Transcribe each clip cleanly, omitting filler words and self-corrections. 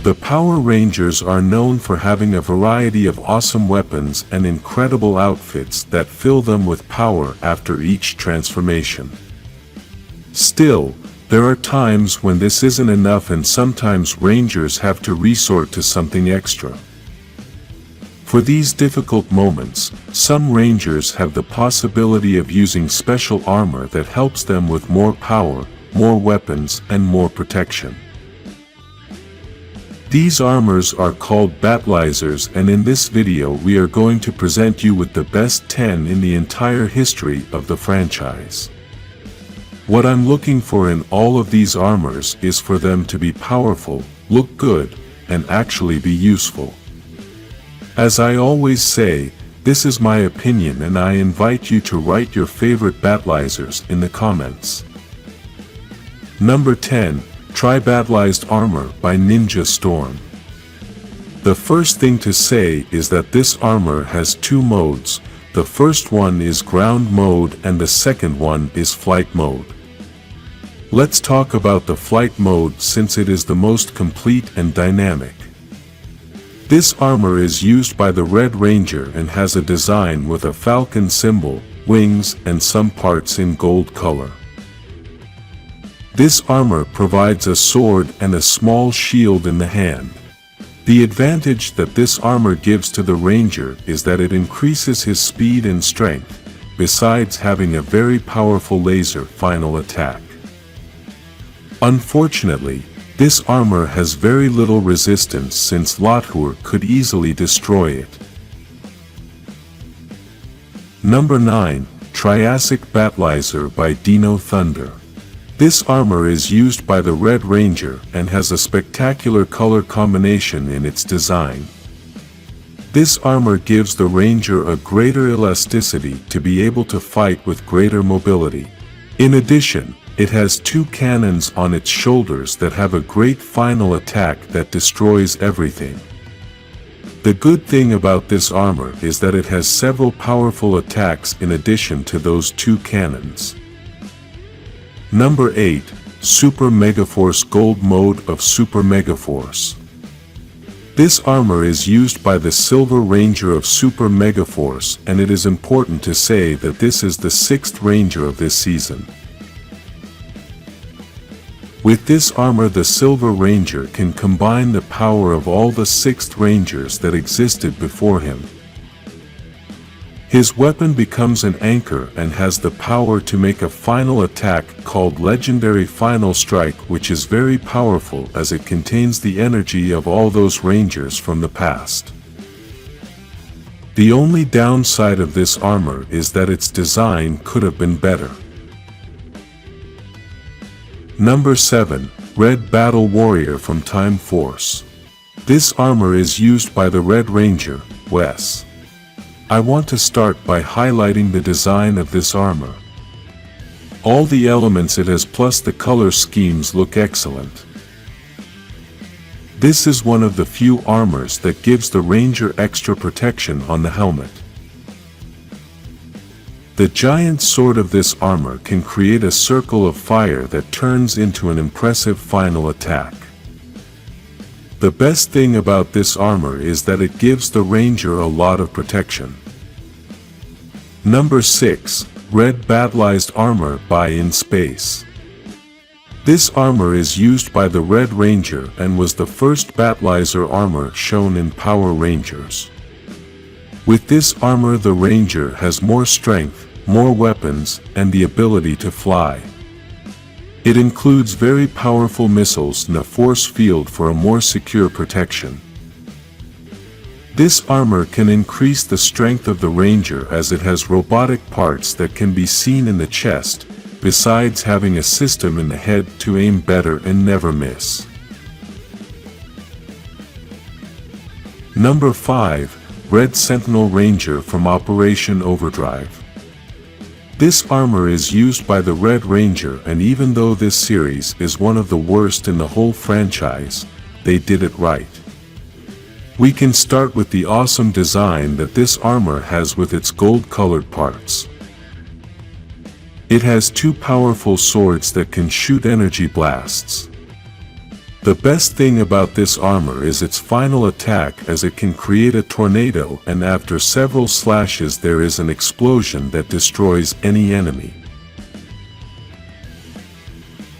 The Power Rangers are known for having a variety of awesome weapons and incredible outfits that fill them with power after each transformation. Still, there are times when this isn't enough, and sometimes Rangers have to resort to something extra. For these difficult moments, some Rangers have the possibility of using special armor that helps them with more power, more weapons, and more protection. These armors are called Battlizers, and in this video we are going to present you with the best 10 in the entire history of the franchise. What I'm looking for in all of these armors is for them to be powerful, look good, and actually be useful. As I always say, this is my opinion, and I invite you to write your favorite Battlizers in the comments. Number 10. Tri-Battleized Armor by Ninja Storm. The first thing to say is that this armor has two modes. The first one is ground mode and the second one is flight mode. Let's talk about the flight mode since it is the most complete and dynamic. This armor is used by the Red Ranger and has a design with a falcon symbol, wings, and some parts in gold color. This armor provides a sword and a small shield in the hand. The advantage that this armor gives to the Ranger is that it increases his speed and strength, besides having a very powerful laser final attack. Unfortunately, this armor has very little resistance since Lothur could easily destroy it. Number 9. Triassic Battlizer by Dino Thunder. This armor is used by the Red Ranger and has a spectacular color combination in its design. This armor gives the Ranger a greater elasticity to be able to fight with greater mobility. In addition, it has two cannons on its shoulders that have a great final attack that destroys everything. The good thing about this armor is that it has several powerful attacks in addition to those two cannons. Number 8. Super Megaforce Gold Mode of Super Megaforce. This armor is used by the Silver Ranger of Super Megaforce, and it is important to say that this is the 6th Ranger of this season. With this armor, the Silver Ranger can combine the power of all the 6th Rangers that existed before him. His weapon becomes an anchor and has the power to make a final attack called Legendary Final Strike, which is very powerful as it contains the energy of all those Rangers from the past. The only downside of this armor is that its design could have been better. Number 7. Red Battle Warrior from Time Force. This armor is used by the Red Ranger, Wes. I want to start by highlighting the design of this armor. All the elements it has plus the color schemes look excellent. This is one of the few armors that gives the Ranger extra protection on the helmet. The giant sword of this armor can create a circle of fire that turns into an impressive final attack. The best thing about this armor is that it gives the Ranger a lot of protection. Number 6. Red Battleized Armor by In Space. This armor is used by the Red Ranger and was the first Battlizer armor shown in Power Rangers. With this armor, the Ranger has more strength, more weapons, and the ability to fly. It includes very powerful missiles and a force field for a more secure protection. This armor can increase the strength of the Ranger as it has robotic parts that can be seen in the chest, besides having a system in the head to aim better and never miss. Number 5. Red Sentinel Ranger from Operation Overdrive. This armor is used by the Red Ranger, and even though this series is one of the worst in the whole franchise, they did it right. We can start with the awesome design that this armor has with its gold-colored parts. It has two powerful swords that can shoot energy blasts. The best thing about this armor is its final attack, as it can create a tornado, and after several slashes there is an explosion that destroys any enemy.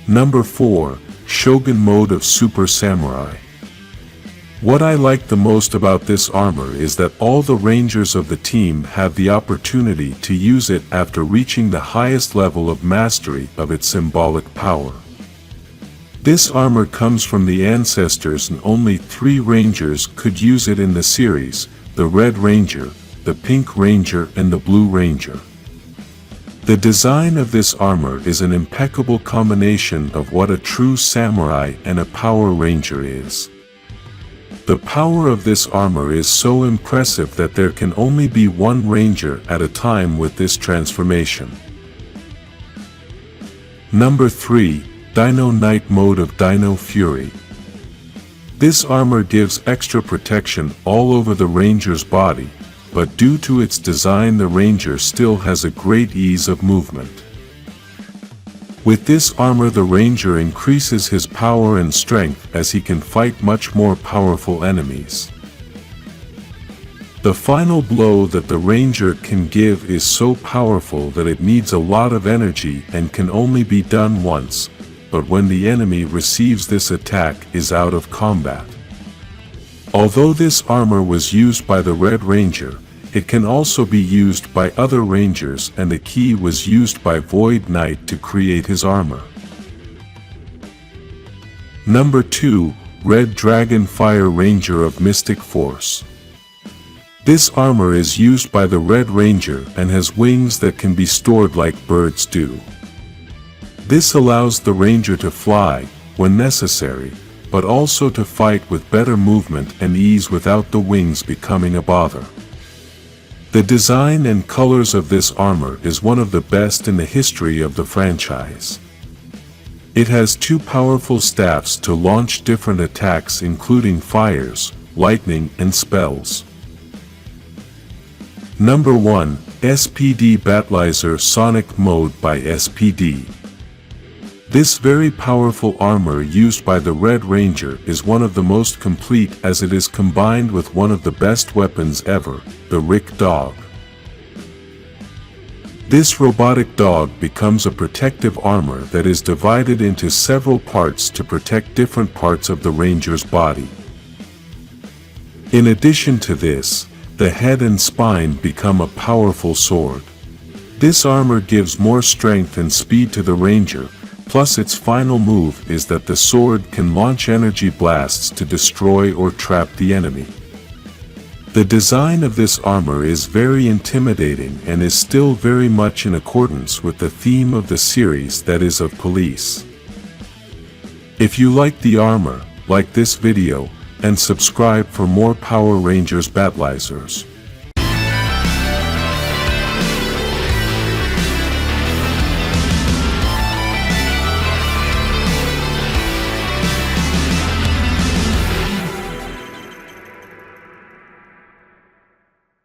Number 4. Shogun Mode of Super Samurai. What I like the most about this armor is that all the Rangers of the team have the opportunity to use it after reaching the highest level of mastery of its symbolic power. This armor comes from the ancestors, and only 3 Rangers could use it in the series: the Red Ranger, the Pink Ranger, and the Blue Ranger. The design of this armor is an impeccable combination of what a true samurai and a Power Ranger is. The power of this armor is so impressive that there can only be one Ranger at a time with this transformation. Number 3. Dino Night Mode of Dino Fury. This armor gives extra protection all over the Ranger's body, but due to its design the Ranger still has a great ease of movement. With this armor the Ranger increases his power and strength, as he can fight much more powerful enemies. The final blow that the Ranger can give is so powerful that it needs a lot of energy and can only be done once, but when the enemy receives this attack is out of combat. Although this armor was used by the Red Ranger, it can also be used by other Rangers, and the key was used by Void Knight to create his armor. Number 2. Red Dragon Fire Ranger of Mystic Force. This armor is used by the Red Ranger and has wings that can be stored like birds do. This allows the Ranger to fly when necessary, but also to fight with better movement and ease without the wings becoming a bother. The design and colors of this armor is one of the best in the history of the franchise. It has 2 powerful staffs to launch different attacks, including fires, lightning, and spells. Number 1. SPD Battlizer Sonic Mode by SPD. This very powerful armor used by the Red Ranger is one of the most complete, as it is combined with one of the best weapons ever, the Rick Dog. This robotic dog becomes a protective armor that is divided into several parts to protect different parts of the Ranger's body. In addition to this, the head and spine become a powerful sword. This armor gives more strength and speed to the Ranger. Plus its final move is that the sword can launch energy blasts to destroy or trap the enemy. The design of this armor is very intimidating and is still very much in accordance with the theme of the series, that is of police. If you like the armor, like this video, and subscribe for more Power Rangers Battlizers.